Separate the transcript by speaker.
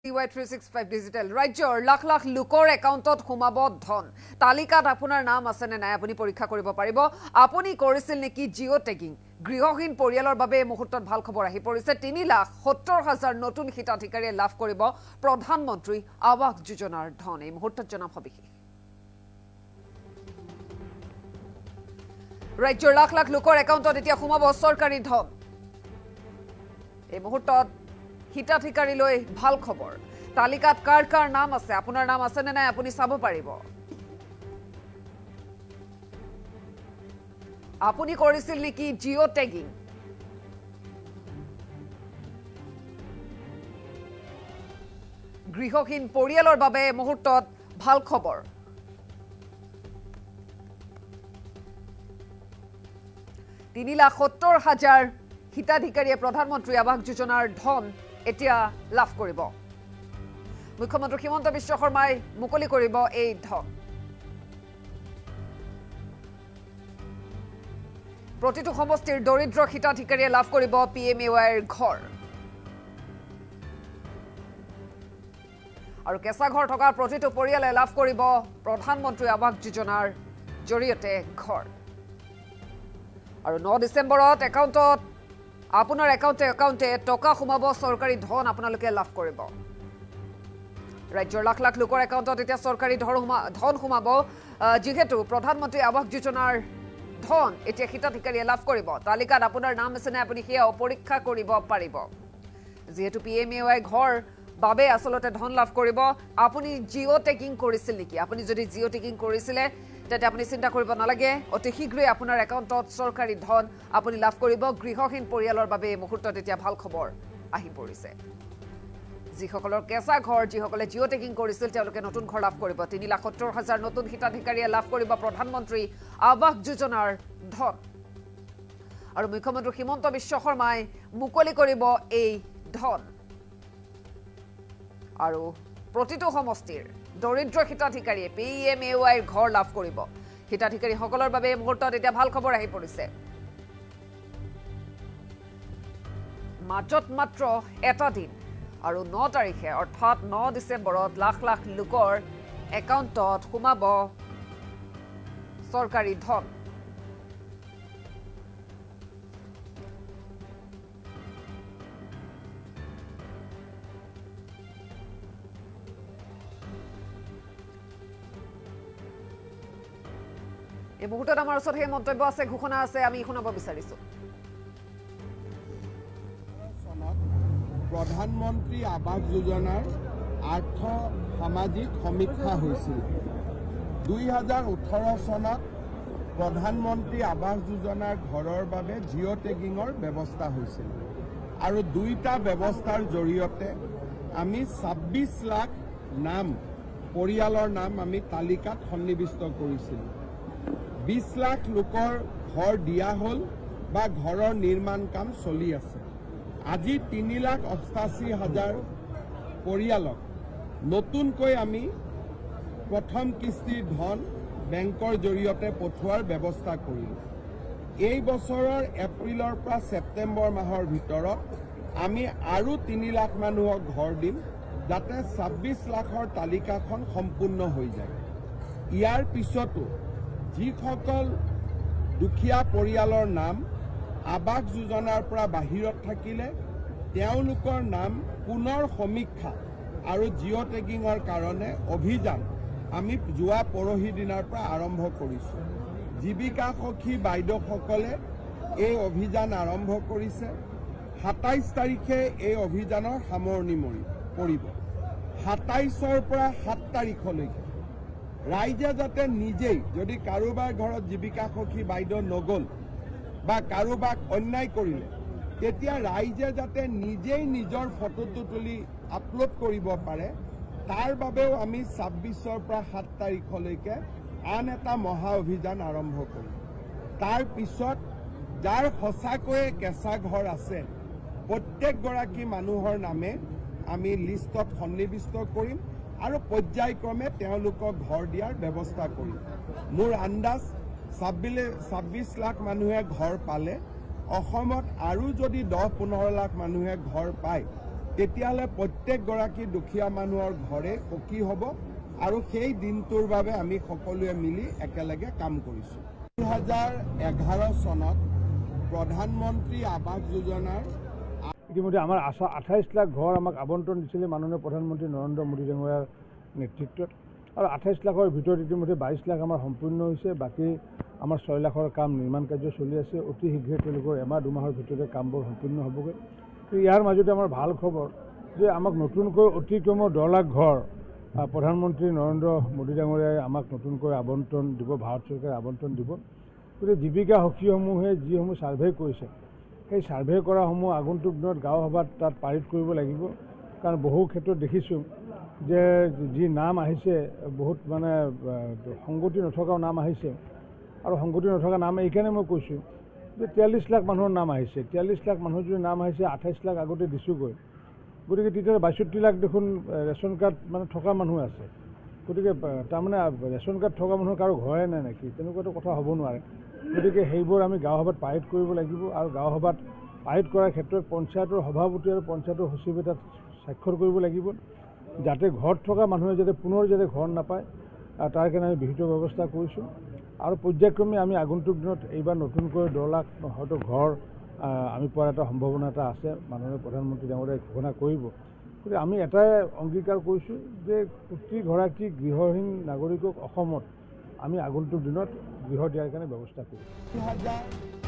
Speaker 1: CY365 digital ৰাজ্যৰ লাখ লাখ লোকৰ একাউণ্টত সোমাব ধন তালিকাত আপোনাৰ নাম আছে নে নাই আপুনি পৰীক্ষা কৰিব পাৰিব আপুনি কৰিছিল নেকি জিঅ' টেগিং গৃহহীন পৰিয়ালৰ বাবে মুহূৰ্তত ভাল খবৰ আহি পৰিছে 3,70,000 নতুন হিতাধিকাৰীয়ে লাভ কৰিব প্ৰধানমন্ত্ৰী আৱাস যোজনাৰ ধন এই মুহূৰ্তত জনাব সবিশেষ ৰাজ্যৰ লাখ লাখ লোকৰ একাউণ্টত এতিয়া সোমাব চৰকাৰী ধন এই মুহূৰ্তত হিতাধিকাৰীলৈ ভাল খবৰ তালিকাত কাৰ কাৰ নাম আছে আপোনাৰ নাম আছে নে নাই আপুনি চাব পাৰিব আপুনি কৰিছিল নেকি জিঅ' টেগিং গৃহহীন পৰিয়ালৰ বাবে মুহূৰ্তত ভাল খবৰ 3,70,000 হিতাধিকাৰীয়ে প্ৰধানমন্ত্ৰী আৱাস যোজনাৰ ধন এতিয়া লাভ কৰিব মুখ্যমন্ত্ৰী হিমন্ত বিশ্ব শৰ্মাই মুকলি কৰিব এই ধন প্ৰতিটো সমষ্টিৰ দৰিদ্ৰ হিতাধিকাৰীয়ে লাভ কৰিব PMAYৰ ঘৰ আৰু কেঁচা ঘৰ থকা প্ৰতিটো পৰিয়ালে লাভ কৰিব প্ৰধানমন্ত্ৰী আৱাস যোজনাৰ জৰিয়তে ঘৰ আৰু 9 ডিচেম্বৰত একাউণ্টত আপোনাৰ একাউণ্টে টকা সোমাব চৰকাৰী ধন আপোনালোকে লাভ কৰিব ৰাজ্যৰ লাখ লাখ লোকৰ একাউণ্টত এতিয়া চৰকাৰী ধন সোমাব যেহেতু প্ৰধানমন্ত্ৰী আৱাস যোজনাৰ ধন এতিয়া হিতাধিকাৰীয়ে লাভ কৰিব তালিকাত আপোনাৰ নাম আছে নে আপুনি সেয়া পৰীক্ষা কৰিব পাৰিব যেহেতু PMAY ঘৰ বাবে আসলতে ধন লাভ কৰিব আপুনি জিঅ' টেগিং কৰিছিল নেকি আপুনি যদি জিঅ' টেগিং কৰিছিলে তেতে আপুনি চিন্তা কৰিব নালাগে অতি শীঘ্ৰে আপোনাৰ একাউণ্টত চৰকাৰী ধন আপুনি লাভ কৰিব গৃহহীন পৰিয়ালৰ বাবে মুহূৰ্তত এতিয়া ভাল খবৰ আহি পৰিছে যিসকলৰ কেঁচা ঘৰ যিসকলে জিঅ' টেগিং কৰিছিল তেওঁলোকে নতুন ঘৰ লাভ কৰিব 3,70,000 নতুন হিতাধিকাৰীয়ে লাভ কৰিব প্ৰধানমন্ত্ৰী আৱাস যোজনাৰ ধন আৰু মুখ্যমন্ত্ৰী হিমন্ত বিশ্ব শৰ্মাই মুকলি কৰিব এই ধন আৰু প্ৰতিটো সমষ্টিৰ দৰিদ্ৰ হিতাধিকাৰীয়ে PMAYৰ ঘৰ লাভ কৰিব হিতাধিকাৰীসকলৰ বাবে মুহূৰ্তত এতিয়া ভাল খবৰ আহি পৰিছে মাত্ৰ এটা দিন আৰু 9 তাৰিখে অৰ্থাৎ 9 ডিচেম্বৰত লাখ লাখ লোকৰ একাউণ্টত সোমাব চৰকাৰী ধন এই মুহূৰ্তত আমাৰ ওচৰত সেই মন্তব্য আছে ঘোষণা আছে আমি শুনাব বিচাৰিছো
Speaker 2: প্ৰধানমন্ত্ৰী আৱাস যোজনাৰ আৰ্থ সামাজিক সমীক্ষা হৈছিল 2018 চনত প্ৰধানমন্ত্ৰী আৱাস যোজনাৰ ঘৰৰ বাবে জিঅ' টেগিঙৰ ব্যৱস্থা হৈছিল আৰু দুইটা ব্যৱস্থাৰ জৰিয়তে আমি 26 লাখ নাম পৰিয়ালৰ নাম আমি তালিকাত সন্নিৱিষ্ট কৰিছিলোঁ 20 লাখ লোকৰ ঘৰ দিয়া হ'ল বা ঘৰৰ নিৰ্মাণ কাম চলি আছে আজি 3,88,000 পৰিয়ালক নতুনকৈ আমি প্ৰথম কিস্তিৰ ধন বেংকৰ জৰিয়তে পঠোৱাৰ ব্যৱস্থা কৰিলোঁ এই বছৰৰ এপ্ৰিলৰ পৰা ছেপ্টেম্বৰ মাহৰ ভিতৰত আমি আৰু 3 লাখ মানুহক ঘৰ দিম যাতে 26 লাখৰ তালিকাখন সম্পূৰ্ণ হৈ যায় ইয়াৰ পিছতো যিসকল দুখীয়া পৰিয়ালৰ নাম আৱাস যোজনাৰ পৰা বাহিৰত থাকিলে তেওঁলোকৰ নাম পুনৰ সমীক্ষা আৰু জিঅ' টেগিঙৰ কাৰণে অভিযান আমি যোৱা পৰহি দিনাৰ পৰা আৰম্ভ কৰিছোঁ জীৱিকা সখী বাইদেউসকলে এই অভিযান আৰম্ভ কৰিছে 27 তাৰিখে এই অভিযানৰ সামৰণি পৰিব 27ৰ পৰা 7 তাৰিখলৈকে ৰাইজে যাতে নিজেই যদি কাৰোবাৰ ঘৰত জীৱিকা সখী বাইদেউ নগ'ল বা কাৰোবাক অন্যায় কৰিলে তেতিয়া ৰাইজে যাতে নিজেই নিজৰ ফটোটো তুলি আপলোড কৰিব পাৰে তাৰ বাবেও আমি 26ৰ পৰা 7 তাৰিখলৈকে আন এটা মহা অভিযান আৰম্ভ কৰিম তাৰ পিছত যাৰ সঁচাকৈয়ে কেঁচা ঘৰ আছে প্ৰত্যেকগৰাকী মানুহৰ নামে আমি লিষ্টত সন্নিৱিষ্ট কৰিম আৰু পৰ্যায়ক্ৰমে তেওঁলোকক ঘৰ দিয়াৰ ব্যৱস্থা কৰিম মোৰ আন্দাজ 26 লাখ মানুহে ঘৰ পালে অসমত আৰু যদি 10-15 লাখ মানুহে ঘৰ পায় তেতিয়াহ'লে প্ৰত্যেকগৰাকী দুখীয়া মানুহৰ ঘৰে পকী হ'ব আৰু সেই দিনটোৰ বাবে আমি সকলোৱে মিলি একেলগে কাম কৰিছোঁ। 2011 চনত প্ৰধানমন্ত্ৰী আৱাস যোজনাৰ
Speaker 3: ইতিমধ্যে আমাৰ 28 লাখ ঘৰ আমাক আবণ্টন দিছিলে মাননীয় প্ৰধানমন্ত্ৰী নৰেন্দ্ৰ মোদী ডাঙৰীয়াৰ নেতৃত্বত, আৰু 28 লাখৰ ভিতৰত ইতিমধ্যে 22 লাখ আমাৰ সম্পূৰ্ণ হৈছে। বাকী আমাৰ 6 লাখৰ কাম নিৰ্মাণ কাৰ্য চলি আছে। অতি শীঘ্ৰে তেওঁলোকৰ এমাহ দুমাহৰ ভিতৰতে কামবোৰ সম্পূৰ্ণ হ'বগৈ। ইয়াৰ মাজতে আমাৰ ভাল খবৰ যে আমাক নতুনকৈ অতি কমেও 10 লাখ ঘৰ প্ৰধানমন্ত্ৰী নৰেন্দ্ৰ মোদী ডাঙৰীয়াই আমাক নতুনকৈ আবণ্টন দিব, ভাৰত চৰকাৰে আবণ্টন দিব। গতিকে জীৱিকা সখীসমূহে যিসমূহ ছাৰ্ভে কৰিছে সেই ছাৰ্ভে কৰাসমূহ আগন্তুক দিনত গাঁও সভাত তাত পাৰিত কৰিব লাগিব। কাৰণ বহু ক্ষেত্ৰত দেখিছোঁ যে যি নাম আহিছে বহুত মানে সংগতি নথকাও নাম আহিছে, আৰু সংগতি নথকা নাম এইকাৰণে মই কৈছোঁ যে 43 লাখ মানুহৰ নাম আহিছে। 43 লাখ মানুহৰ যদি নাম আহিছে, 28 লাখ আগতে দিছোঁগৈ, গতিকে তেতিয়া 62 লাখ দেখোন ৰেচন কাৰ্ড মানে থকা মানুহ আছে। গতিকে তাৰমানে ৰেচন কাৰ্ড থকা মানুহৰ কাৰো ঘৰে নাই নেকি, তেনেকুৱাটো কথা হ'ব নোৱাৰে। গতিকে সেইবোৰ আমি গাঁও সভাত পাৰিত কৰিব লাগিব, আৰু গাঁও সভাত পাৰিত কৰাৰ ক্ষেত্ৰত পঞ্চায়তৰ সভাপতি আৰু পঞ্চায়তৰ সচিবে তাত স্বাক্ষৰ কৰিব লাগিব, যাতে ঘৰত থকা মানুহে যাতে পুনৰ যাতে ঘৰ নাপায় তাৰ কাৰণে আমি বিহিত ব্যৱস্থা কৰিছোঁ। আৰু পৰ্যায়ক্ৰমে আমি আগন্তুক দিনত এইবাৰ নতুনকৈ 10 লাখ হয়তো ঘৰ আমি পোৱাৰ এটা সম্ভাৱনা এটা আছে, মাননীয় প্ৰধানমন্ত্ৰী ডাঙৰীয়াই ঘোষণা কৰিব। গতিকে আমি এটাই অংগীকাৰ কৰিছোঁ যে প্ৰতিগৰাকী গৃহহীন নাগৰিকক অসমত আমি আগন্তুক দিনত গৃহ দিয়াৰ কাৰণে ব্যৱস্থা কৰিম।